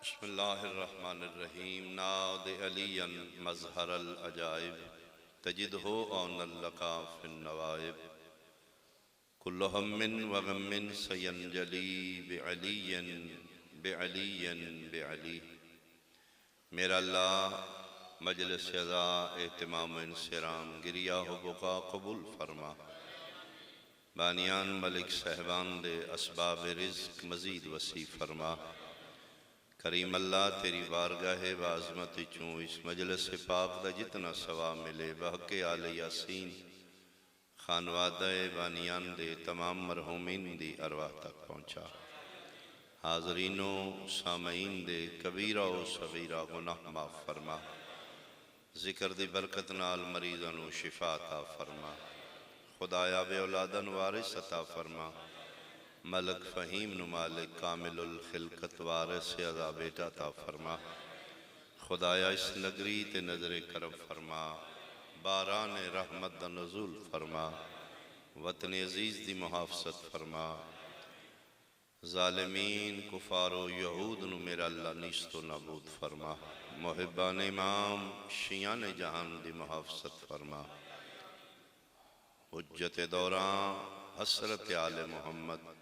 بسم اللہ الرحمن الرحیم ناد علی مظہر العجائب تجدہ اون لکا فی النوائب کل ہم و غم سینجلی بعلی میرا اللہ مجلس عزا اہتمام انصرام گریہ و بقا قبول فرما بانیان ملک صاحبان دے اسباب رزق مزید وسیع فرما کریم اللہ تیری بارگاہ بعظمت چوں اس مجلس پاک دا جتنا ثواب ملے بحق آل یاسین خانوادہ بانیان دے تمام مرحومین دی ارواح تک پہنچا حاضرین و سامعین دے کبیرہ و صغیرہ گناہ معاف فرما ذکر دی برکت نال مریضاں و شفا عطا فرما خدایا بے اولادن وارث عطا فرما ملک فہیم نمالک کامل الخلقت وارث عزا بیٹا عطا فرما خدایا اس نگری تے نظر کرم فرما باران رحمت دا نزول فرما وطن عزیز دی محافظت فرما ظالمین کفار و یہود نو میرا اللہ نیست و نابود فرما محبان امام شیعان جہان دی محافظت فرما حجت دوران حسرت آل محمد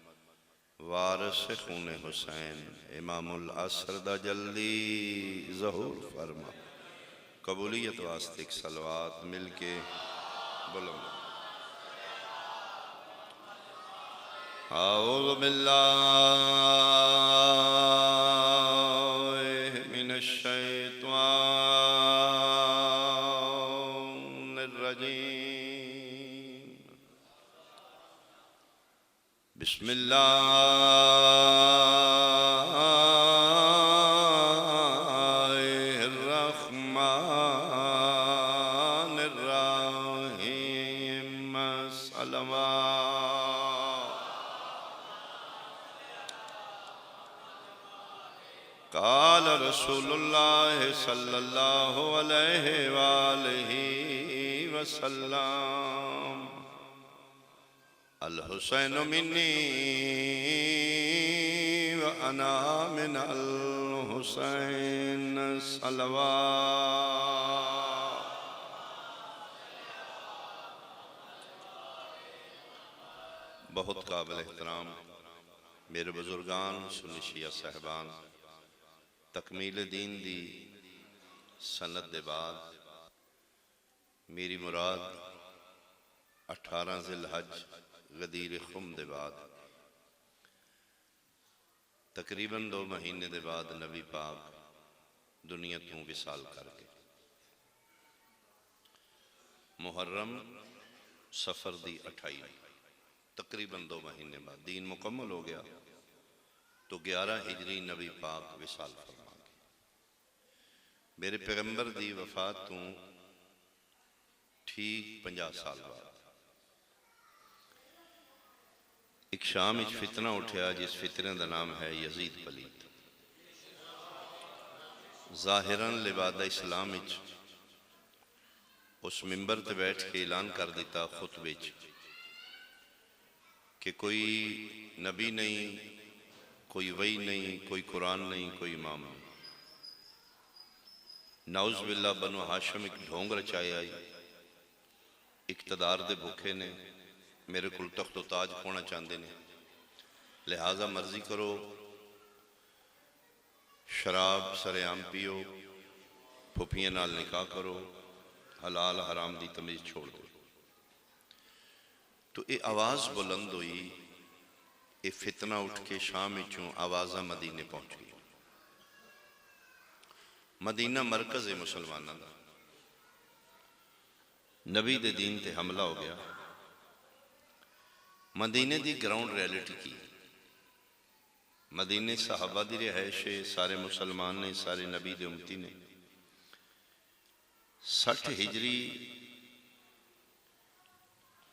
وارث خون حسین امام العصر دا جلدی ظہور فرما قبولیت واسطے ایک صلوات مل کے بلند اعوذ باللہ من الشیطان الرجیم بسم اللہ الرحمن الرحیم صلوات قال رسول اللہ صلی اللہ علیہ وآلہ وسلم الحسین منی وانا من الحسین صلوات بہت قابل احترام میرے بزرگان سنی شیعہ صاحبان تکمیل دین دی سند دے بعد میری مراد 18 ذی الحج غدیر خم دے بعد تقریباً 2 مہینے دے بعد نبی پاک دنیا توں وصال کر کے محرم سفر دی 28 تقریباً 2 مہینے بعد دین مکمل ہو گیا تو 11 ہجری نبی پاک وصال فرما گئے میرے پیغمبر دی وفات توں ٹھیک 50 سال بعد ایک شام اچ فتنہ اٹھیا جس فتنہ دا نام ہے یزید پلید ظاہراً لبادہ اسلام اچ اس منبر تے بیٹھ کے اعلان کر دیتا خطبے اچ کہ کوئی نبی نہیں کوئی وحی نہیں کوئی قرآن نہیں کوئی امام نہیں نعوذ باللہ بنو ہاشم ایک ڈھونگ رچائے آئی اقتدار دے بھوکے نے میرے کل تخت و تاج پونا چاندے نے لہٰذا مرضی کرو شراب سرعام پیو پھوپیاں نال نکاح کرو حلال حرام دی تمیز چھوڑ دو تو اے آواز بلند ہوئی اے فتنہ اٹھ کے شام چوں آوازہ مدینے پہنچ گئی مدینہ مرکز مسلمانہ دا نبی دے دین تے حملہ ہو گیا مدینے دی گراؤنڈ ریالٹی کی مدینے صحابہ دی رہائش ہے، سارے مسلمان نے، سارے نبی دے امتی نے۔ 60 ہجری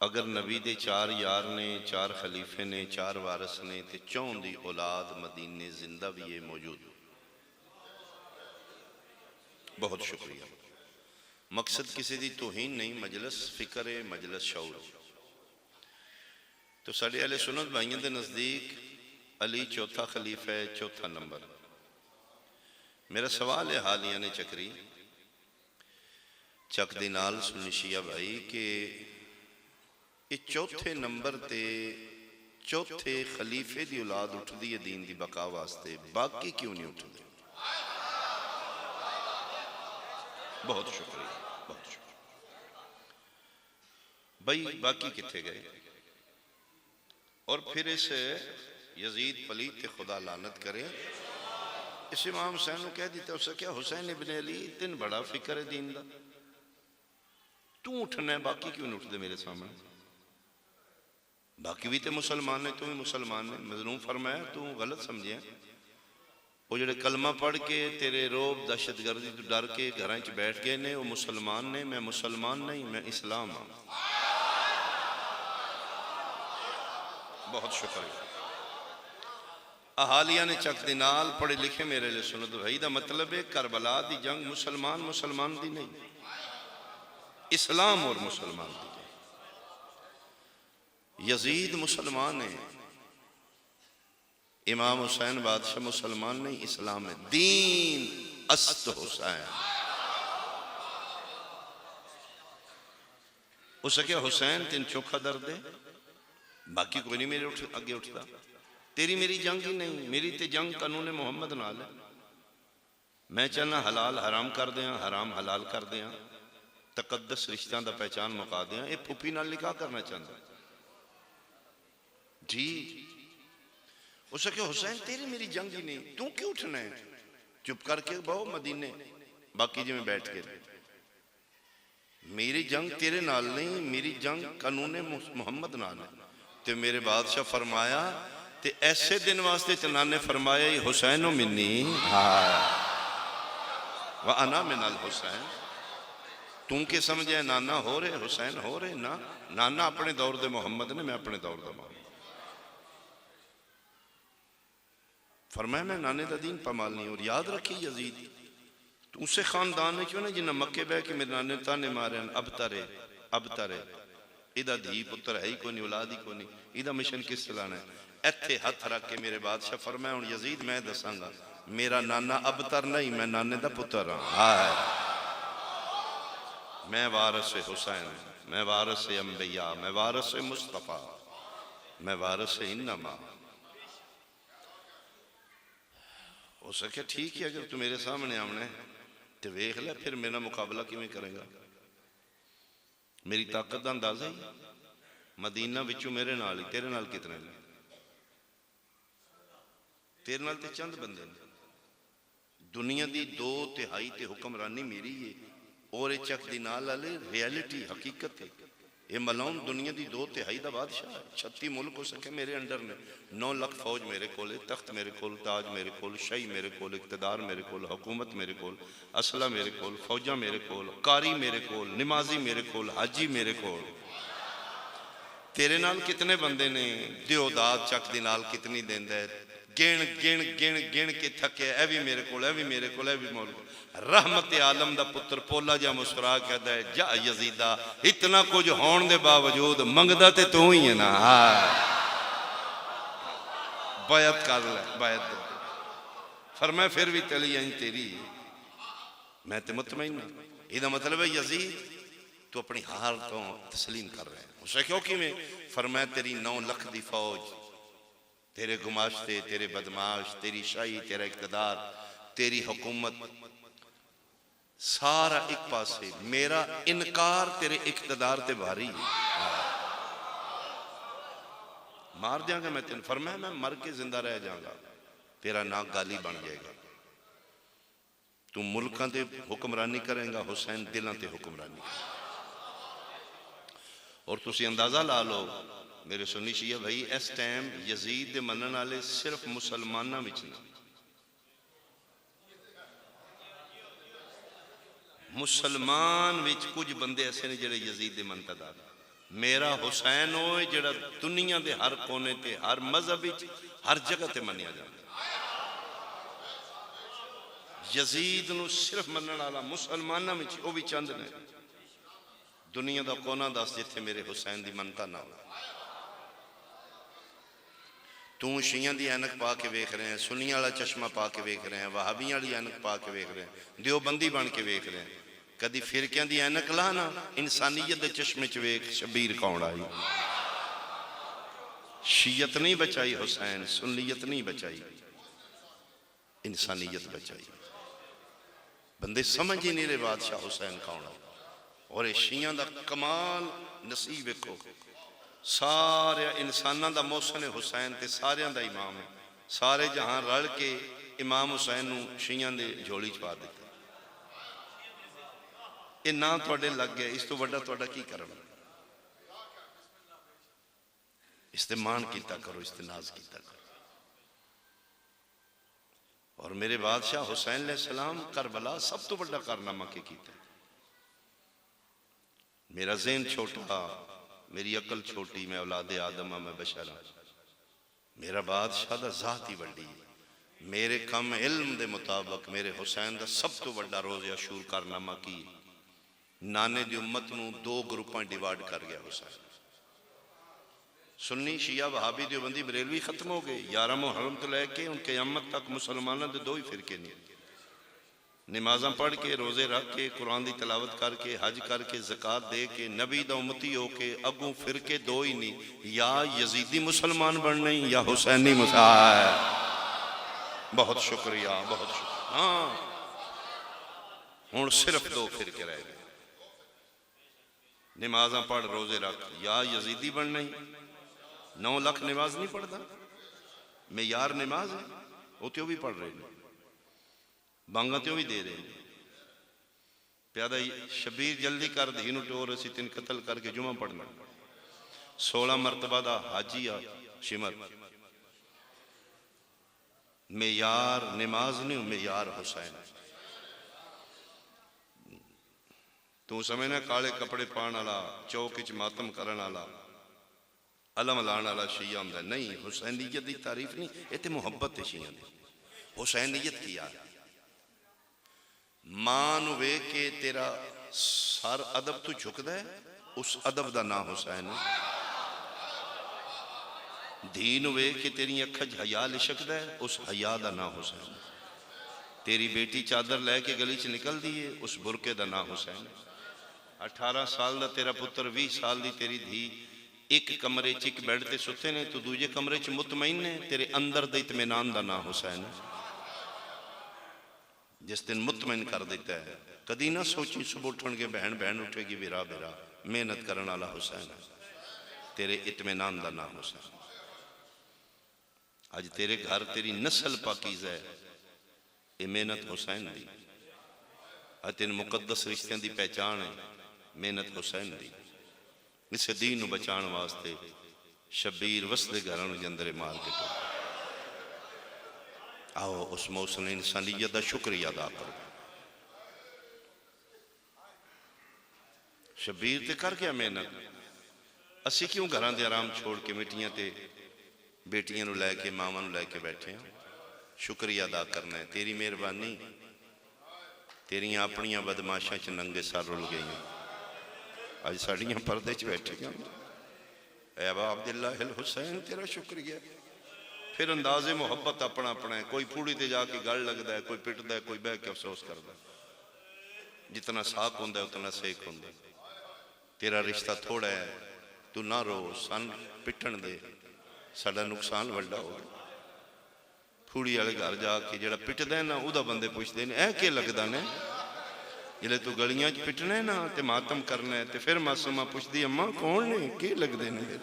اگر نبی دے 4 یار نے، 4 خلیفے نے، 4 وارث نے تے 4 دی اولاد مدینے زندہ بھی ہے، موجود۔ بہت شکریہ۔ مقصد کسی دی توہین نہیں، مجلس فکر ہے، مجلس شعور۔ تو ساڑھے اہل سنت بھائیوں دے نزدیک علی چوتھا خلیفہ ہے، چوتھا نمبر۔ میرا سوال ہے حالیہ نے چکری چک دینال سنی شیعہ بھائی کہ یہ چوتھے نمبر تے چوتھے خلیفے دی اولاد اٹھ دی دین دی بقا واسطے، باقی کیوں نہیں اٹھ دی؟ بہت شکریہ، بہت شکریہ بھائی۔ باقی کتھے گئے؟ اور پھر اس یزید پلیت تے خدا لعنت کرے، اس امام حسین نے کہہ دیتا اسے کیا حسین ابن علی تین بڑا فکر ہے دین دا، تو اٹھنا ہے، باقی کیوں نہیں اٹھ دے میرے سامنے؟ باقی بھی تے مسلمان نے، تو بھی مسلمان نے۔ مظلوم فرمایا تو غلط سمجھے ہیں، وہ جڑے کلمہ پڑھ کے تیرے روب دہشت گردی تو ڈر کے گھرائیں چ بیٹھ گئے نے، وہ مسلمان نے، میں مسلمان نہیں، میں اسلام ہوں۔ بہت شکریہ۔ احالیہ نے چک دینال پڑھے لکھے میرے لئے سنت بھائی دا مطلب ہے کربلا دی جنگ مسلمان دی نہیں، اسلام اور مسلمان دی جنگ۔ یزید مسلمان ہے، امام حسین بادشاہ مسلمان نہیں، اسلام ہے۔ دین است حسین۔ اسے کیا حسین تین چوکھا درد ہے، باقی کوئی نہیں میرے آگے اٹھتا، تیری میری جنگ ہی نہیں، میری تے جنگ قانون محمد نال ہے۔ میں چاہنا حلال حرام کر دیاں، حرام حلال کر دیاں، تقدس رشتہ دا پہچان مقا دیاں، اے پھوپی نال نکاح کرنا چاہتا جی۔ اسے کہ حسین تیری میری جنگ ہی نہیں، تو کیوں اٹھنا ہے؟ چپ کر کے بہو مدینے، باقی جی میں بیٹھ کے۔ میری جنگ تیرے نال نہیں، میری جنگ قانون محمد نال ہے۔ تو میرے بادشاہ فرمایا تے ایسے دن واسطے چنان نے فرمایا حسین و منی وَأَنَا مِنَ الْحُسین۔ تم کے سمجھے نانا ہو رہے حسین ہو رہے نا، نانا اپنے دور دے محمد نے، میں اپنے دور دے محمد۔ فرمایا میں نانے دا دین پامال نہیں۔ اور یاد رکھی یزید تو اسے خاندان ہے کیوں نہیں جنہاں مکے بے کہ میرے نانے تانے مارے ہیں، اب ترے ادھا دھی پتر ہے ہی کوئی نہیں، اولاد ہی کوئی نہیں، ادھا مشن کس چلانا ہے؟ ایتھے ہتھ رکھ کے میرے بادشاہ فرمایا ہوں یزید میں دساں گا میرا نانا ابتر نہیں، میں نانے دا پتر ہوں۔ میں وارث حسین، میں وارث انبیاء، میں وارث مصطفیٰ، میں وارث انما۔ ہو سکے ٹھیک ہے اگر تو میرے سامنے آمنے تو ویکھ لے، پھر میرا مقابلہ کیوں کرے گا؟ میری طاقت دا اندازہ ہی مدینہ بچوں میرے نال ہی، تیرے نال کتنے لیں؟ تیرے نال تے چند بندے نے، دنیا دی 2/3 تے حکمرانی میری ہے، اور چک دی نال والے ریالٹی حقیقت ہے۔ یہ ملون دنیا دی 2/3 دا بادشاہ ہے، 36 ملک ہو سکے میرے انڈر میں، 9 لاکھ فوج میرے کول، تخت میرے کول، تاج میرے کول، شاہی میرے کول، اقتدار میرے کول، حکومت میرے کول، اسلحہ میرے کول، فوجاں میرے کول، قاری میرے کول، نمازی میرے کول، حاجی میرے کول۔ تیرے نال کتنے بندے نے؟ دیوداد چک دی نال کتنی دیندہ ہے؟ گن کے تھکے، اے بھی میرے کول، اے بھی میرے کول، اے بھی مولک۔ رحمت عالم دا پتر پولا جا مسکرا کہتا ہے جا یزیدہ اتنا کچھ ہون دے باوجود منگدہ تے تو ہی ہے نا، بیعت کر لے، بیعت دے۔ فرمایا پھر بھی تلی ہیں تیری، میں تے مطمئن ہوں۔ یہ مطلب ہے یزید تو اپنی ہار تو تسلیم کر رہے ہیں۔ اسے کیوں کی میں فرمایا تیری 9 لاکھ دی فوج، تیرے گماشتے، تیرے بدماش، تیری شاہی، تیرا اقتدار، تیری حکومت، سارا ایک پاسے، میرا انکار تیرے اقتدار تے بھاری ہے۔ مار دیاں گا میں تین، فرمایا میں مر کے زندہ رہ جاؤں گا، تیرا نام گالی بن جائے گا۔ تو ملکاں تے حکمرانی کریں گا، حسین دلاں تے حکمرانی کریں گا۔ اور تسی اندازہ لا لو میرے سنی شیعہ بھائی اس ٹائم یزید دے منن والے صرف مسلماناں وچ نہیں، مسلمان وچ کچھ بندے ایسے نے جڑے یزید دے منتدہ، میرا حسین ہوئے جڑا دنیا دے ہر کونے تے ہر مذہب وچ ہر جگہ تے منیا جاتا، یزید نو صرف منن والا مسلماناں وچ او بھی چند نے، دنیا دا کونا دس جتھے میرے حسین دی منتا نہ ہو۔ تو شیعہ دی اینک پا کے ویکھ رہے ہیں، سنی والا چشمہ پا کے ویکھ رہے ہیں، وہابیاں دی اینک پا کے ویکھ رہے ہیں، دیوبندی بن کے ویکھ رہے ہیں، کدی فرقیاں دی اینک لانا انسانیت دے چشمے چ ویکھ شبیر کون آئی، شیعت نہیں بچائی حسین، سنیت نہیں بچائی، انسانیت بچائی، بندے سمجھ ہی نہیں رہے بادشاہ حسین کون آئی۔ اور شیعہ دا کمال نصیب کو سارے انساناں دا محسن حسین تے سارے دا امام ہے، سارے جہاں رل کے امام حسین نو شیعہ دے جھولی چپا دیتے، یہ نہ توڑے لگ گئے، اس تو وڈا توڑا کی کرنا، استمان کیتا کرو، استناز کیتا کرو۔ اور میرے بادشاہ حسین علیہ السلام کربلا سب تو بڑا کارنامہ کے کیتا ہے۔ میرا ذہن چھوٹا، میری عقل چھوٹی، میں اولاد آدم ہاں، میں بشر ہاں، میرا بادشاہ دا ذات ہی بڑی ہے، میرے کم علم دے مطابق میرے حسین دا سب تو بڑا روز عاشور کارنامہ کی نانے دی امت نو دو گروپاں ڈیوائیڈ کر گیا حسین، سنی شیعہ وہابی دیوبندی بریلوی ختم ہو گئے، 11 محرم تو لے کے ان کے قیامت تک مسلمانوں دے دو ہی فرقے نہیں، نمازاں پڑھ کے، روزے رکھ کے، قرآن دی تلاوت کر کے، حج کر کے، زکاة دے کے، نبی دا امتی ہو کے، اگوں فرقے دو ہی نہیں، یا یزیدی مسلمان بننے یا حسینی مسلمان۔ بہت شکریہ، بہت شکریہ، ہاں ہون صرف دو فرقے رہ گئے، نمازاں پڑھ روزے رکھ، یا یزیدی بننے 9 لاکھ نماز نہیں پڑھتا، معیار نماز ہے، وہ تو بھی پڑھ رہے ہیں، بانگاں تیوں بھی دے رہے ہیں، پیادہ شبیر جلدی کر دی انہوں ٹور اسی تین قتل کر کے جمعہ پڑھنا، 16 مرتبہ دا حاجیہ شمر، معیار نماز نہیں، معیار حسین، تو سمجھنا کالے کپڑے پان والا، چوک وچ ماتم کرن والا، علم لان والا شیعہ ہوندا نہیں، حسینیت دی تعریف نہیں، یہ تے محبت ہے شیعہ دی، حسینیت کیا ہے، ماں نو وے کے تیرا سر ادب تو جھکدا ہے، اس ادب دا نام حسین ہے، دھی نو وے کے تیری اکھج حیا لشکدا ہے، اس حیا دا نام حسین ہے، تیری بیٹی چادر لے کے گلی چ نکل دیئے، اس برکے دا نام حسین ہے، 18 سال دا تیرا پتر، 20 سال دی تیری دھی، ایک کمرے چ ایک بیڈ تے ستے نے، تو دوجے کمرے چ مطمئن نے، تیرے اندر دا اطمینان دا نام حسین ہے، جس دن مطمئن کر دیتا ہے، کدی نہ سوچی صبح اٹھن کے بہن بہن اٹھے گی بیرا بیرا، محنت کرن والا حسین ہے، تیرے اطمینان دا نام حسین، آج تیرے گھر تیری نسل پاکیزہ ہے، یہ محنت حسین دی، آج تین مقدس رشتیں دی پہچان ہے، محنت حسین دی، اسے دین نو بچان واسطے شبیر وصلے گھران جندرے مار کے تو آؤ اس محسن انسانیت دا شکریہ ادا کرو، شبیر تے کر گیا محنت، اسی کیوں گھران دے آرام چھوڑ کے مٹیاں تے بیٹیاں نو لے کے ماما نو لے کے بیٹھے ہیں، شکریہ ادا کرنا ہے، تیری مہربانی، تیریاں اپنیاں بدماشاں چ ننگے سر رل گئی ہیں، آج ساڑیاں پردے چ بیٹھے گا، اے ابا عبداللہ الحسین تیرا شکریہ، پھر انداز محبت اپنا اپنا ہے، کوئی پوڑی تے جا کے گل لگتا ہے، کوئی پٹتا ہے، کوئی بہ کے افسوس کرتا ہے، جتنا ساک ہوندہ ہے اتنا سیک ہوندہ ہے، تیرا رشتہ تھوڑا ہے، تو نہ رو، سن پٹن دے، ساڑا نقصان وڈا ہو گیا، پھوڑی والے گھر جا کے جڑا پٹ دے نا، او دا بندے پوچھ دے اے کے لگدا نے، جلے تو گلیاں چ پٹنے نا تے ماتم کرنے تے پھر معصومہ پوچھ دی اماں کون نے کی لگ دے نے،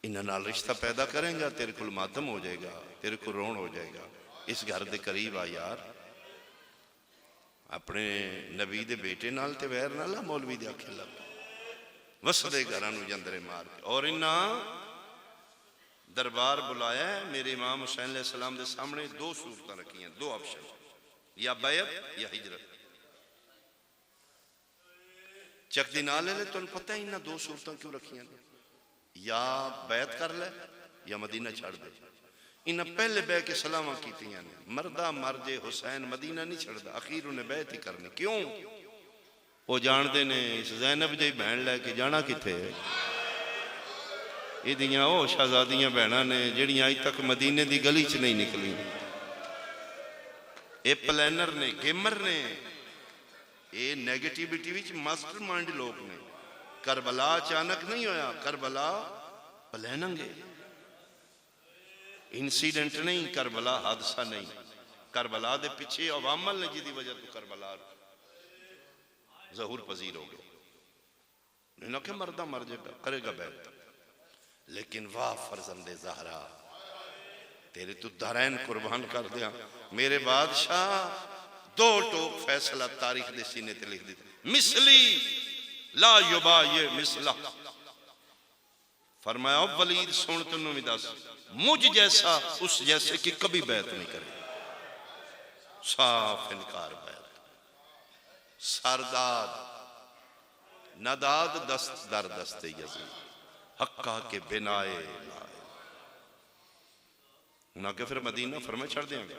انہاں نال رشتہ پیدا کریں گا، تیرے کل ماتم ہو جائے گا، تیرے کل رون ہو جائے گا، اس گھر دے قریب آ یار، اپنے نبی دے بیٹے نال تے ویر نال مولوی دے آکھے لگ، وسدے گھراں نوں جندرے مار کے، اور انہاں دربار بلایا ہے میرے امام حسین علیہ السلام دے سامنے، دو صورتاں رکھیاں، دو آپشن، یا بیعت یا ہجرت۔ چک دی نال لے تو پتہ ہی انہاں دو صورتاں کیوں رکھیاں، یا بیعت کر لے یا مدینہ چھڑ دے۔ انہاں پہلے بے کے سلامہ کیتیاں نے، مردہ مر جے حسین مدینہ نہیں چھڑ دا، اخیر انہیں بیعت ہی کرنی۔ کیوں؟ وہ جان دے نے اس زینب جے بہن لے کے جانا کتے ہے، یہ دیاں او شہزادیاں بہناں نے جڑیاں آج تک مدینے دی گلی چ نہیں نکلی، اے پلینر نے، گیمر نے، اے نیگیٹیویٹی وچ ماسٹر مائنڈ لوگ نے۔ کربلا اچانک نہیں ہویا، کربلا پلیننگ ہے، انسیڈنٹ نہیں، کربلا حادثہ نہیں، کربلا دے پیچھے عوامل نے جی دی وجہ تو کربلا ظہور پذیر ہو گئے۔ انہوں کہ مردہ مر جائے گا، کرے گا بیعت، لیکن واہ فرزند زہرا، تیرے تو دارین قربان کر دیا، میرے بادشاہ دو ٹوک فیصلہ تاریخ دے سینے تے لکھ دیتے، مثلی لا یبا یہ مثلہ، فرمایا ولید سن تنوں میں دس، مجھ جیسا اس جیسے کہ کبھی بیعت نہیں کرے، صاف انکار بیعت، سرداد نداد دست در دست یزید، حقہ کے بنائے لائے، انہاں کہ پھر مدینہ فرمائے چھڑ دیں گے،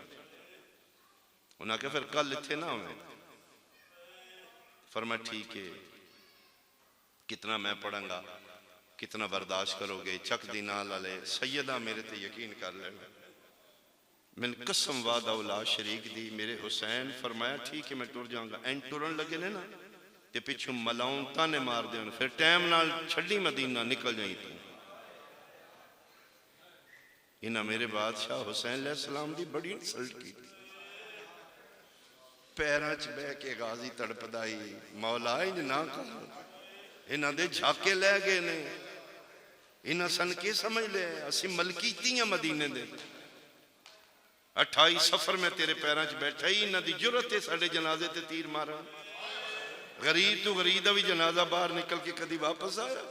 انہاں کہ پھر کل تھے نہ ہوئے، فرمائے ٹھیک ہے، کتنا میں پڑھیں گا، کتنا برداشت کرو گے، چک دینا لالے، سیدہ میرے تے یقین کر لے، میں نے قسم وعدہ اولا شریک دی، میرے حسین فرمایا ٹھیک ہے میں ٹور جاؤں گا، این ٹورن لگے نے نا، تے پیچھو ملاؤں تانے مار دے انہوں، پھر ٹائم نال چھڑی مدینہ نکل جائیں تو، انہاں میرے بادشاہ حسین علیہ السلام دی بڑی انسلٹ کی، پیرانچ بے کے غازی تڑپ دائی، مولا انہیں نہ کہا، انہاں دے جھاکے لے گئے نے، انہاں سن کے سمجھ لے، اسی ملکی تیاں مدینے دے، 28 سفر میں تیرے پیرانچ بیٹھا ہی، انہاں دی جرت ہے ساڑھے جنازے تے تیر مارا، غریب تو غریدہ بھی جنازہ باہر نکل کے کدی واپس آیا،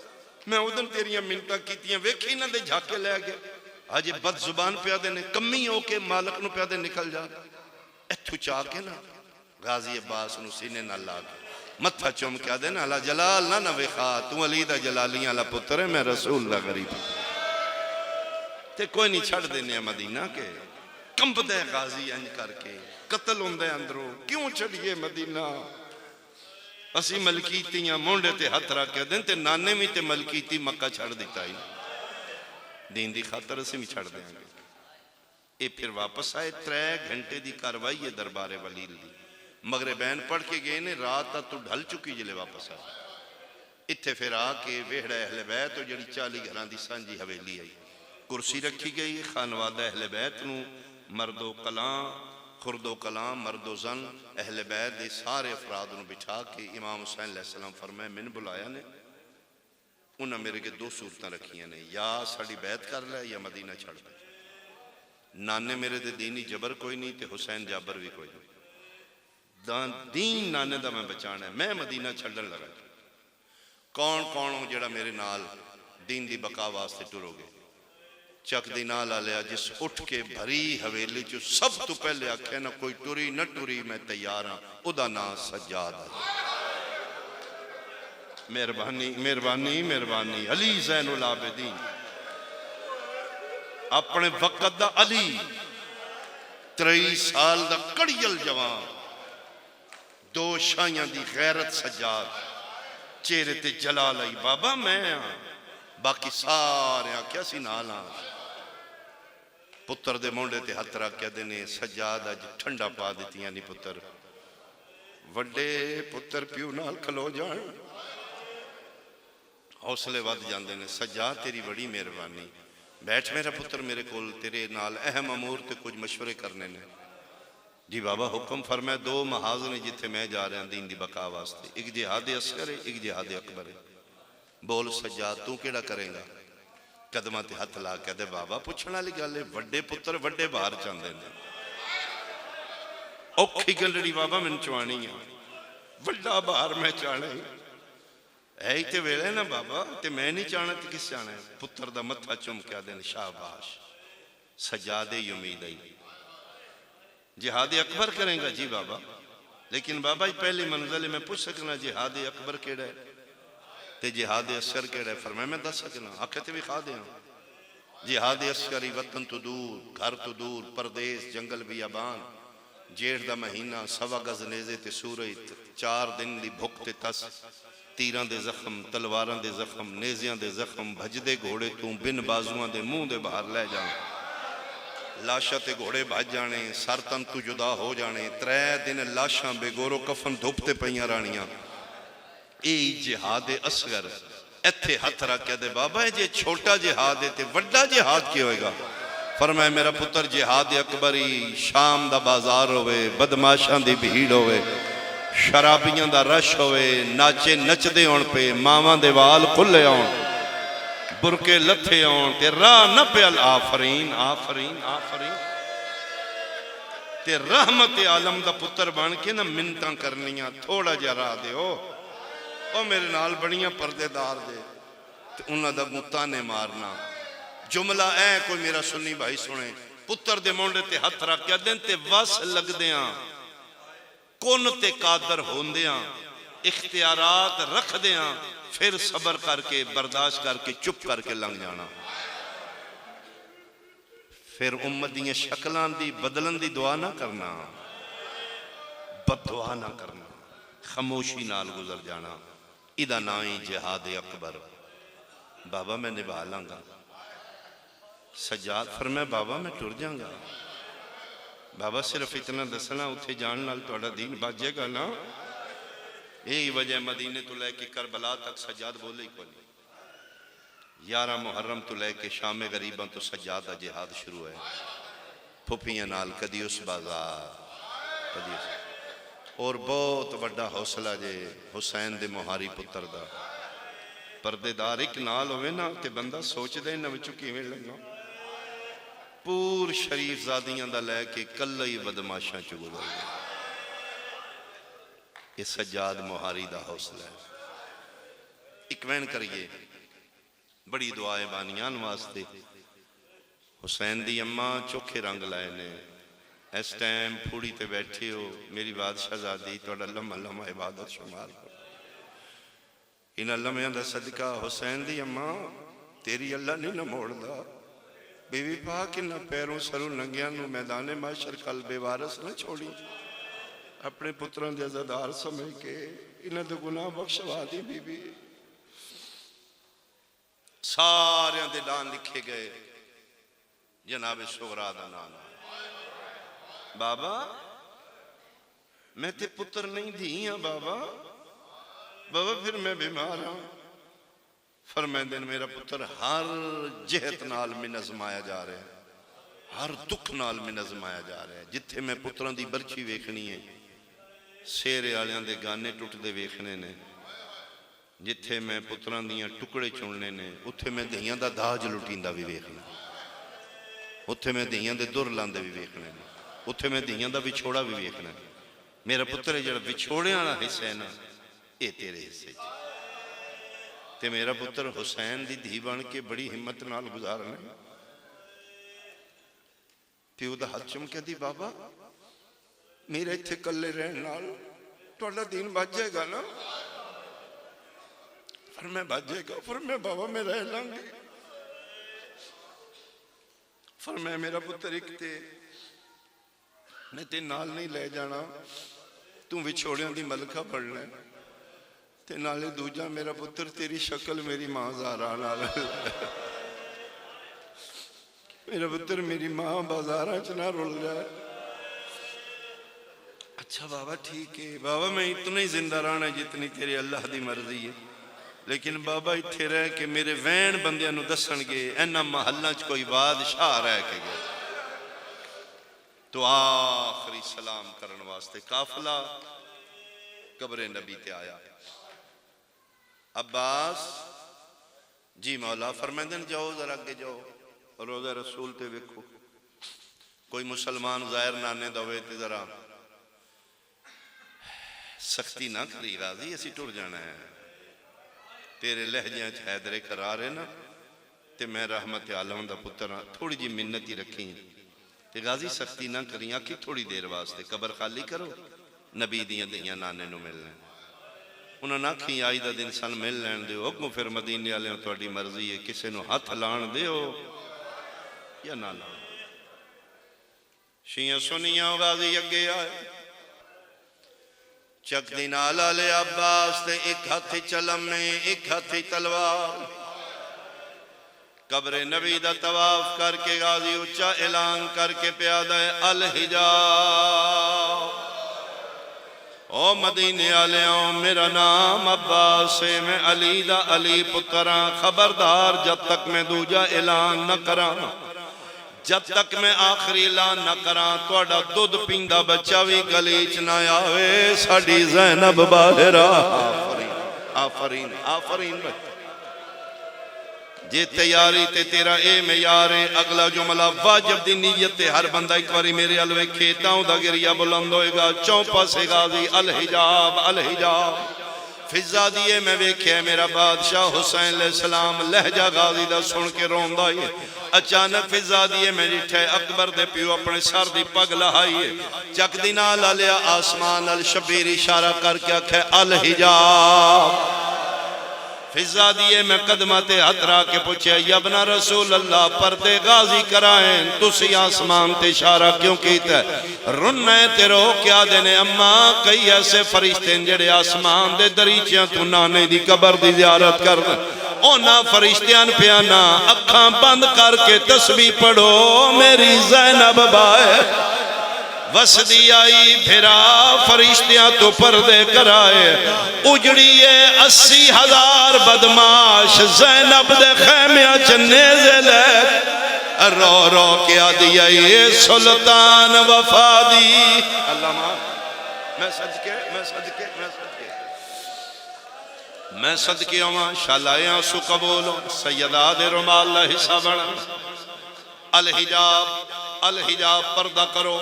میں ادھن تیریاں منتہ کیتیاں ویکھی انہاں دے جھاکے لے گئے، آج بد زبان پیادے نے کمی ہو کے مالک نو پیادے نکل جا، ایتھو چاہ کے نا غازی عباس نو سینے نہ لاغ متھا چوم کیا دے نا اللہ جلال نہ نوے خواہ تو علی دا جلالیاں اللہ پتر ہے میں رسول دا غریب تے کوئی نہیں چھڑ دینے مدینہ کے کمپ دے غازی انج کر کے قتل ہوں دے اندروں کیوں چھڑیے مدینہ اسی ملکیتیاں مونڈے تے ہتھ رکھ کے دیں تے نانے میں تے ملکیتی مکہ چھڑ دیتا ہی دین دی خاطر اسی میں چھڑ دیں گے اے پھر واپس آئے 3 گھنٹے دی کاروائی ہے دربار ولیل دی مغربین پڑھ کے گئے نے رات تو ڈھل چکی جلے واپس آئے اتھے پھر آکے ویڑا اہل بیت جڑی 40 گھران دی سانجی حویلی آئی کرسی رکھی گئی خانوادہ اہل بیت نو مرد و کلام خرد و کلام مرد و زن اہل بیت دے سارے افراد نو بٹھا کے امام حسین علیہ السلام فرمائے من بلایا نے انہاں میرے کے 2 صورتیں رکھیاں نے یا ساڑی بیعت کر لے یا مدینہ چھڑ دے نانے میرے دے دینی جبر کوئی نہیں تے حسین جابر بھی کوئی نہیں دین نانے دا میں بچانا ہے میں مدینہ چھڑن لگا کون ہوں جڑا میرے نال دین دی بقا واسطے ٹرو گے چک دی نال آلیا جس اٹھ کے بھری حویلی چو سب تو پہلے آکھے نہ کوئی ٹوری نہ ٹوری میں تیار ہاں ادا نا سجاد ہے مہربانی مہربانی مہربانی علی زین العابدین اپنے وقت دا علی 23 سال دا کڑیل جوان 2 شائیاں دی غیرت سجاد چہرے تے جلال آئی بابا میں ہاں باقی سارے ہاں کیا سی نالا پتر دے مونڈے تے ہتھ رکھ کے دینے سجاد آج ٹھنڈا پا دیتی یعنی پتر وڈے پتر پیو نال کھلو جان حوصلے واد جان دینے سجاد تیری بڑی مہربانی بیٹھ میرا پتر میرے کول تیرے نال اہم امور تے کچھ مشورے کرنے نے جی بابا حکم فرمائے 2 محاذ نے جتھے میں جا رہے ہیں دین دی بقا واسطے ایک جہاد اصغر ہے ایک جہاد اکبر ہے بول سجاد تو کیڑا کریں گا قدمہ تے ہتھ لا کے دے بابا پوچھنا لی گالے وڈے پتر وڈے باہر چاندے نے اوکھی گلڑی بابا من چوانی ہیں وڈا باہر میں چانے ہے تے ویلے نا بابا تے میں نہیں چاہنا تے کس چاہنا ہے؟ پتر دا متھا چم کیا دین شاباش سجادے امید آئی جہاد اکبر کریں گا جی بابا لیکن بابا پہلی منزل میں پوچھ سکنا جہاد اکبر کیڑا ہے تے جہاد اصغر کیڑا ہے فرمایا میں دس سکنا آکھے تے بھی کھا دیا جہاد اصغری وطن تو دور گھر تو دور پردیس جنگل بیابان جیڑ دا مہینہ سوا گز نیزے تے سورج 4 دن دی بھک تے تس تیران دے زخم تلواران دے زخم نیزیاں دے زخم بھج دے گھوڑے تو بن بازوان دے منہ دے باہر لے جانے لاشا تے گھوڑے بھج جانے سر تن تو جدا ہو جانے 3 دن لاشاں بے گورو کفن دھوپتے پہیاں رانیاں اے جہاد اصغر ایتھے ہتھ رکھ کے دے بابا ہے جے چھوٹا جہاد ہے تے وڈا جہاد کی ہوئے گا فرمائے میرا پتر جہاد اکبری شام دا بازار ہوئے بدماشاں دی بھیڑ ہوئے شرابیاں دا رش ہوئے ناچے نچ دے ہون پہ ماما دے وال کھلے ہون برکے لتھے ہون تے راہ نہ پیال آفرین آفرین آفرین تے رحمت عالم دا پتر بان کے نا منتاں کرنیاں تھوڑا جا راہ دے او میرے نال بڑیاں پردے دار دے تے انہاں دا متانے مارنا جملہ اے کوئی میرا سنی بھائی سنے پتر دے مونڈے تے ہتھ رکھ کے دن تے وس لگ دیاں کون تے قادر ہوندیاں اختیارات رکھ دیاں پھر صبر کر کے برداشت کر کے چپ کر کے لنگ جانا پھر امت دیاں شکلان دی بدلن دی دعا نہ کرنا بد دعا نہ کرنا خاموشی نال گزر جانا ادھا نائی جہاد اکبر بابا میں نبھا لانگا سجاد فرمائے بابا میں ٹر جاؤں گا بابا صرف اتنا دسنا اتھے جان نال توڑا دین باجے گا نا یہی وجہ مدینے تو لے کے کربلا تک سجاد بولے ہی کوئی 11 محرم تو لے کے شام غریباں تو سجادہ جہاد شروع ہے پھپیاں نال کدیوس بازار کدیوس اور بہت بڑا حوصلہ جے حسین دے مہاری پتر دا پردے دار ایک نال ہوئے نا تے بندہ سوچ دے نہ وچو کیویں لگا پور شریف زادیاں دا لے کے کلئی بدماشاں چ گزر گئے یہ سجاد مہاری دا حوصلہ ہے اکوین کریے بڑی دعائے بانیان واسطے حسین دی اماں چوکھے رنگ لائے نے اس ٹائم پھوڑی تے بیٹھے ہو میری بادشاہ زادی توڑا لمحہ لمحہ عبادت شمار کر انہا لمحہ دا صدقہ حسین دی اماں تیری اللہ نہیں نہ موڑ دا بی بی پاک انہا پیروں سروں ننگیاں میدان معاشر قلب وارث نہ چھوڑی اپنے پتران دے عزدار سمجھ کے انہا دے گناہ بخشوا دی بی بی سارے دے دان لکھے گئے جناب صغرا دا نام بابا میں تے پتر نہیں دیاں بابا بابا پھر میں بیمار ہوں فرمائے دن میرا پتر ہر جہت نال میں نظمایا جا رہے ہیں ہر دکھ نال میں نظمایا جا رہے ہیں جتھے میں پتران دی برچی ویکھنی ہے سیرے آلیاں دے گانے ٹوٹ دے ویکھنے نے جتھے میں پتران دیاں ٹکڑے چوننے نے اتھے میں دہیاں دا داج لٹین دا بھی ویکھنا اتھے میں دہیاں دے دور لاندے بھی ویکھنے نے اتھے میں دہیاں دا بچھوڑا بھی ویکھنا میرا پتر جڑا بچھوڑے آنا حصہ ہے نا اے تیرے حصے جی تے میرا پتر حسین دی دھی بن کے بڑی ہمت نال گزارنے پیو دا ہاتھ چمکے دی بابا میرے اتھے کلے رہن نال توڑا دین بچ جائے گا نا فرمائے بچ جائے گا فرمائے بابا میں رہ لانگے فرمائے میرا پتر ایک تے میں تے نال نہیں لے جانا تم وچھوڑیاں دی ملکہ پڑھ لیں تے نالے دوجہ میرا پتر تیری شکل میری ماں زارہ نالا میرا پتر میری ماں بازارہ چنا رول جائے اچھا بابا ٹھیک ہے بابا میں اتنا ہی زندہ رہنا جتنی تیرے اللہ دی مرضی ہے لیکن بابا اتھے رہ کے میرے وین بندیاں نو دسن گے اینا محلہ چ کوئی بادشاہ رہ کے گئے تو آخری سلام کرن واسطے قافلہ قبر نبی تے آیا عباس جی مولا فرمیدن جاؤ ذرا اگے جاؤ روزہ رسول تے ویکھو کوئی مسلمان ظاہر نانے دوے تے ذرا سختی نہ کری راضی اسی ٹر جانا ہے تیرے لہجیاں حیدر قرار ہے نا تے میں رحمت عالم دا پتر ہاں تھوڑی جی منت ہی رکھی تے غازی سختی نہ کریں آکھی تھوڑی دیر واسطے قبر خالی کرو نبی دیاں دیاں نانے نو ملنے انہوں نے آکھی آئی دا دن سن مل لین دے اگوں پھر مدینے والے ہوں تہاڈی مرضی ہے کسے نو ہاتھ لان دے ہو یا نہ لان شیعہ سنیاں غازی اگے آئے چک دی نال آلے عباس تے ایک ہاتھی چلم میں ایک ہاتھی تلوار قبر نبی دا طواف کر کے غازی اچھا اعلان کر کے پیادہ ہے الحجاب او مدینے آلیاں میرا نام عباس ہے میں علی دا علی پتراں خبردار جب تک میں دوجا اعلان نہ کراں جب تک میں آخری اعلان نہ کراں توڑا دودھ پیندہ بچہ بھی گلیچ نہ آوے ساڑی زینب باہرہ آفرین آفرین آفرین بچہ جے تیاری تے تیرا اے معیار ہے اگلا جملہ واجب دی نیت تے ہر بندہ ایک باری میرے علوے کھیتاؤں دا گریہ بلند ہوئے گا چوپا سے غازی الحجاب الحجاب فضا دیئے میں ویکھے میرا بادشاہ حسین علیہ السلام لہجہ غازی دا سن کے رون دائیے اچانک فضا دیئے میں جٹھے اکبر دے پیو اپنے سر دی پگ لہائیے چک دینا لالیا آسمان الشبیر اشارہ کر کے اکھے الحجاب فضا دیئے میں قدمت حترہ کے پوچھے یا ابن رسول اللہ پردے غازی کرائیں تسی آسمان تے اشارہ کیوں کیتا ہے رننے تے رو کیا دینے اممہ کئی ایسے فرشتے جڑے آسمان دے دریچیاں تو نانے دی قبر دی زیارت کر دیں اونا فرشتیان پیانا اکھاں بند کر کے تسبیح پڑھو میری زینب بائے وسدی آئی بھرا فرشتیاں تو پردے کرائے اجڑیے 80,000 بدماش زینب دے خیمیاں چنیزے لے رو رو کیا دیا یہ سلطان وفادی اللہ مان میں صدقے میں صدقے ہوں شالائیں آنسو قبولوں سیداد رمال اللہ حصہ بڑھا الحجاب پردہ کرو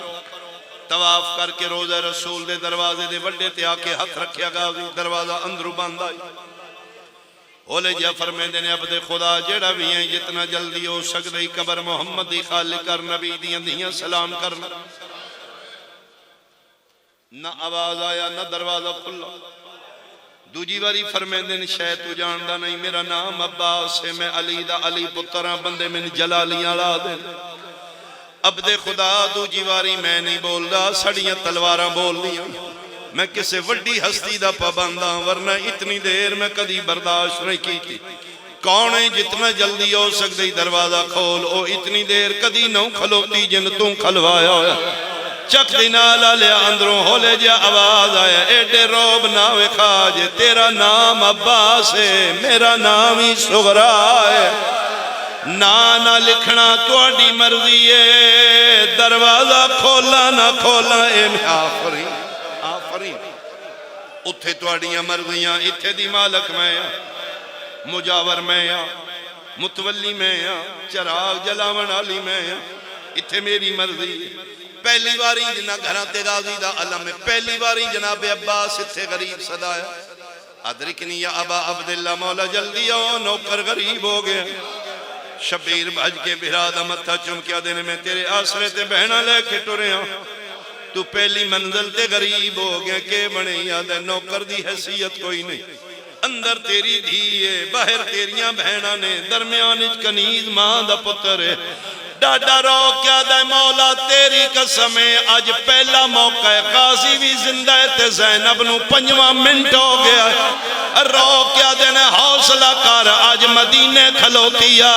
طواف کر کے روزہ رسول دے دروازے دے وڈے تے آکے ہاتھ رکھیا غازی دروازہ اندرو بند آئی اولے جعفر میں دینے عبد خدا جڑا بھی ہیں جتنا جلدی ہو سکتے قبر محمد دی خالق کر نبی دیاں سلام کرنا نہ آواز آیا نہ دروازہ کھلا دوجی واری فرمیندن شاید تو جاندہ نہیں میرا نام عباس ہے میں علی دا علی پترہ بندے میں جلالیاں لا دیں عبد خدا دوجی واری میں نہیں بول رہا سڑیاں تلواراں بول دیاں میں کسے وڈی ہستی دا پابندہ ورنہ اتنی دیر میں کدی برداشت نہیں کی تھی کون ہے جتنا جلدی ہو سکتے دروازہ کھول او اتنی دیر کدی نہ کھلوتی جن تم کھلوایا ہویا چک دینا لالیا اندروں ہو لے جا آواز آیا ایڈے روب ناوے خاجے تیرا نام عباس ہے میرا نام ہی صغرا ہے نانا لکھنا توڑی مرضی ہے دروازہ کھولا نہ کھولا اے میں آفرین اتھے توڑیاں مرضیاں اتھے دی مالک میں مجاور میں متولی میں چراغ جلاون علی میں اتھے میری مرضی پہلی باری جنہ گھراتے غازی دا علم ہے پہلی باری جناب عباس اتھے غریب صدایا ادرکنی یا ابا عبداللہ مولا جلدی آؤ نوکر غریب ہو گئے شبیر بھج کے بھرادہ متھا چمکیا دینے میں تیرے آسرے تے بہنہ لے کے ٹورے ہوں تو پہلی منزل تے غریب ہو گیا کہ بنے یاد ہے نوکر دی حیثیت کوئی نہیں اندر تیری دھیئے باہر تیریاں بہنہ نے درمیان کنیز ماں دا پتر ہے ڈاڈا رو کیا دے مولا تیری قسم ہے آج پہلا موقع ہے غازی بھی زندہ ہے تے زینب نو 5واں منٹ ہو گیا ہے رو کیا دینے حوصلہ کر آج مدینے کھلوتیا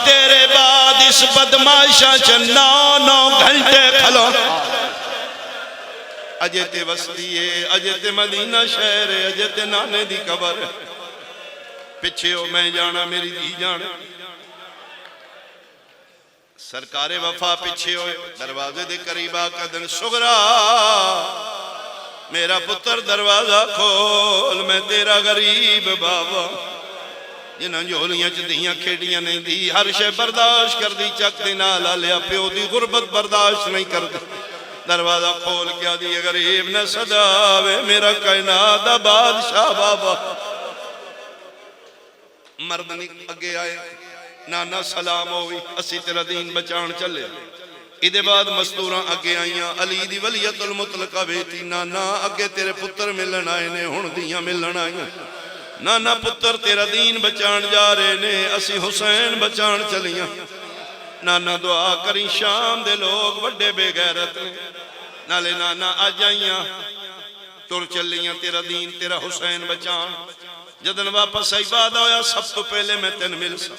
تیرے بعد اس بدماشا چھ 9 گھنٹے کھلو اجتے وسطیے اجتے مدینہ شہر ہے اجتے نانے دی قبر پچھے ہو میں جانا میری دی جانا سرکار وفا پچھے ہوئے دروازے دے قریبا قدن صغرا میرا پتر دروازہ کھول میں تیرا غریب بابا جنہاں جھولیاں چدیاں کھیڑیاں نہیں دی ہر شے برداشت کر دی چک دینا لالیا پیو دی غربت برداشت نہیں کر دی دروازہ کھول کیا دی غریب نے صداوے میرا کائنات بادشاہ بابا مرد نہیں اگے آئے نانا سلام ہوئی اسی تیرا دین بچان چلے ادھے بعد مستوراں اگے آئیاں علی دی ولیت المطلقہ بیٹی نانا اگے تیرے پتر ملن آئے نے ہن دیاں ملن آئیاں نانا پتر تیرا دین بچان جا رہے نے اسی حسین بچان چلیاں نانا دعا کریں شام دے لوگ وڈے بے غیرت نے نالے نانا آ جائیاں تر چلیاں تیرا دین تیرا حسین بچان جدن واپس آئی بعد آیا سب تو پہلے میں تین مل سا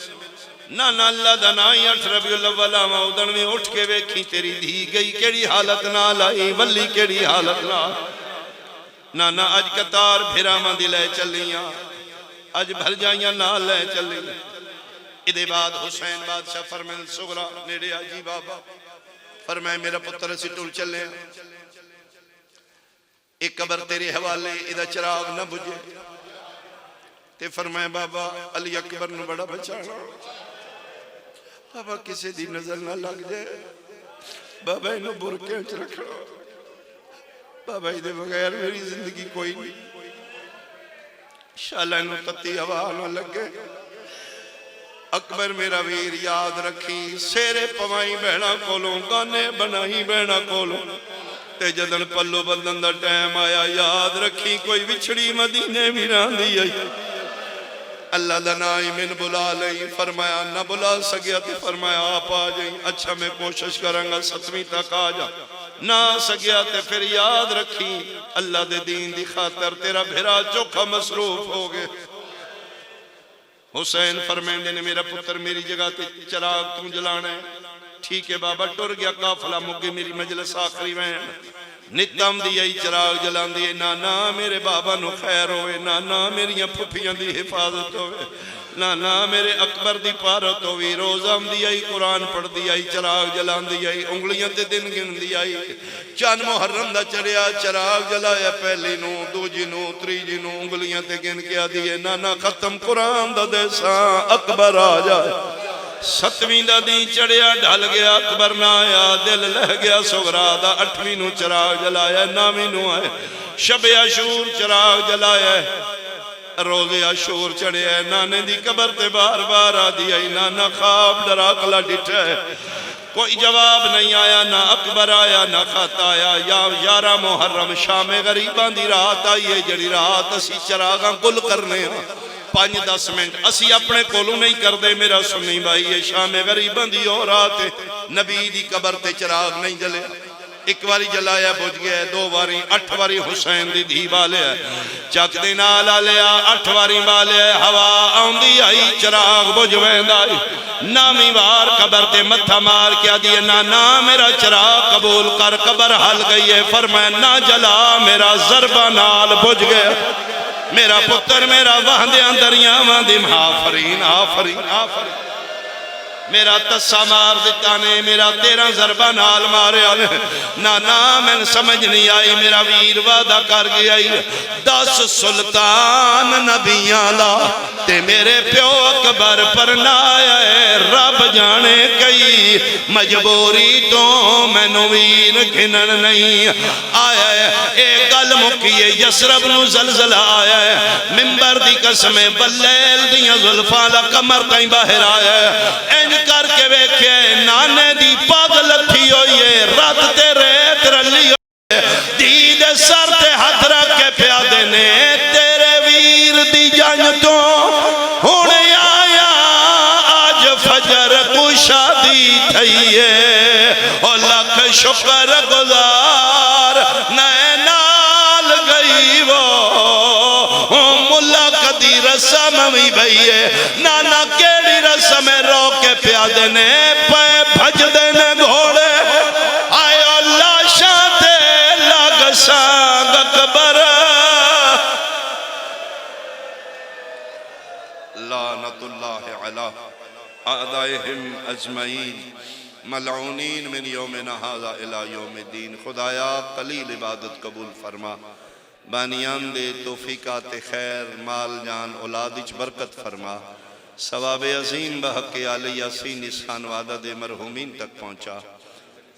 نانا اللہ دنائی 8 ربیع الاول آمودن میں اٹھ کے ویکھی تیری دھی گئی کیڑی حالت نہ لائی ولی کیڑی حالت نہ نانا اج قطار بھیرا ماں دی لے چلیاں اج بھر جائیاں نہ لے چلیاں ادھے بعد حسین بادشاہ فرمائن سغرا نیڑے آجی بابا فرمائے میرا پتر اسی ٹول چلے ایک قبر تیرے حوالے ادھا چراغ نہ بجھے تے فرمائے بابا علی اکبر نو بڑا بچانا بابا کسی دی نظر نہ لگ جائے بابا انہوں برکے اچھ رکھنا بابا ادھے بغیر میری زندگی کوئی نہیں شالا انہوں تتی ہوا نہ لگے اکبر میرا ویر یاد رکھی سیرے پوائیں بہنا کولوں گانے بنائی بہنا کولوں تے جدن پلو بندن دا ٹائم آیا یاد رکھی کوئی وچھڑی مدینے میران دی آئی اللہ دنائی من بلا لئی فرمایا نہ بلا سگیا تے فرمایا آپ آ جائیں اچھا میں کوشش کرنگا 7ویں تک آ جا نہ سگیا تے پھر یاد رکھی اللہ دے دین دی خاطر تیرا بھیرا چوکھا مصروف ہو گئے حسین فرمائندے نے میرا پتر میری جگہ تے چراغ تم جلانا ہے ٹھیک ہے بابا ٹر گیا قافلہ مگے میری مجلس آخری میں نتام دیئی چراغ جلان دیئے نانا میرے بابا نو خیر ہوئے نانا میری پھپیاں دی حفاظت ہوئے نانا میرے اکبر دی پارت ہوئی روزم دیئی قرآن پڑھ دیئی چراغ جلان دیئی انگلیاں تے دن گن دیئی چان محرم دا چڑیا چراغ جلایا پہلی نو دوجی نو تریجی نو انگلیاں تے گن کیا دیئے نانا ختم قرآن دا دیساں اکبر آ جائے 7ویں دا دین چڑیا ڈھل گیا اکبر نہ آیا دل لہ گیا سغرا دا 8ویں نو چراغ جلایا 9ویں نو آئے شب عاشور چراغ جلایا روز عاشور چڑیا نانے دی قبر تے بار بار آ دیا نانا خواب ڈرا کلا ڈٹھا ہے کوئی جواب نہیں آیا نہ اکبر آیا نہ خط آیا یا 11 محرم شام غریبان دی رات آئی ہے جڑی رات اسی چراغاں گل کرنے ہیں 5-10 منٹ اسی اپنے کولوں نہیں کر دے میرا سنی بھائی یہ شام غریبان دی اور رات نبی دی قبر تے چراغ نہیں جلے ایک واری جلایا بجھ گیا 2 واری 8 واری حسین دی دھی بالے چک دے نالا لیا 8 واری بالے ہوا آندی آئی چراغ بجھ ویند آئی 9ویں وار قبر تے متھا مار کیا دیئے نانا میرا چراغ قبول کر قبر حل گئی ہے فرمائے نہ جلا میرا ضربہ نال بجھ گیا میرا پتر میرا وہندیاں دریاں وہندیم آفرین آفرین آفرین میرا تسا مار دیتا نے میرا 13 ضربہ نال مارے آنے نانا میں سمجھ نہیں آئی میرا ویر وعدہ کر گیا 10 سلطان نبیاں لا تے میرے پیو اکبر پر نہ آیا ہے رب جانے کئی مجبوری تو میں نویر گھنن نہیں آیا ہے ایک گل مکیے یسرب نو زلزلہ آیا ہے ممبر دی قسمیں بلیل دیاں ظلفاں کمر تائیں باہر آیا ہے کر کے ویکھے نانے دی پاگل تھی ہوئی ہے رات تے ریت رلی ہوئی ہے دید سر تے ہاتھ رکھ کے پیادے نے تیرے ویر دی جان تو ہونے آیا آج فجر کو شادی تھئی ہے اور لکھ شکر گزار نئے نال گئی وہ ملا کدی رسم بھی بھئی ہے نانا کیڑی رسم رو کے پیادے نے پے بھج دینے گھوڑے آئے اللہ شانتے لگ سانگ اکبر لعنت اللہ علی اعدائہم اجمعین ملعونین من یومنا ھذا الی یوم الدین خدایا قلیل عبادت قبول فرما بانیان دے توفیقات خیر مال جان اولادچ برکت فرما ثواب عظیم بحق آل یاسین اسان وعدہ دے مرحومین تک پہنچا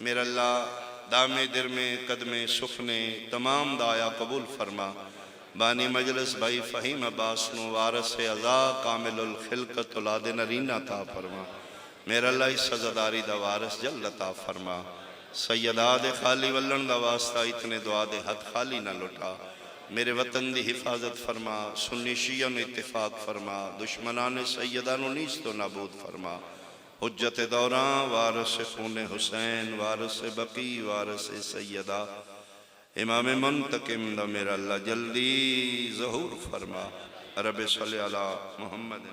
میرا اللہ دامے در میں قدمے سخنے تمام دایا قبول فرما بانی مجلس بھائی فہیم عباس نو وارث عزا کامل الخلقت اولاد نرین عطا فرما میرا اللہ اس سزداری دا وارث جلد عطا فرما سیدہ دے خالی ولن دا واسطہ اتنے دعا دے حد خالی نہ لٹا میرے وطن دی حفاظت فرما سنی شیعہ میں اتفاق فرما دشمنان سیدہ نو نیست و نابود فرما حجت دوران وارث خون حسین وارث بقی وارث سیدہ امام منتقم دا میرا اللہ جلدی ظہور فرما رب صلی اللہ محمد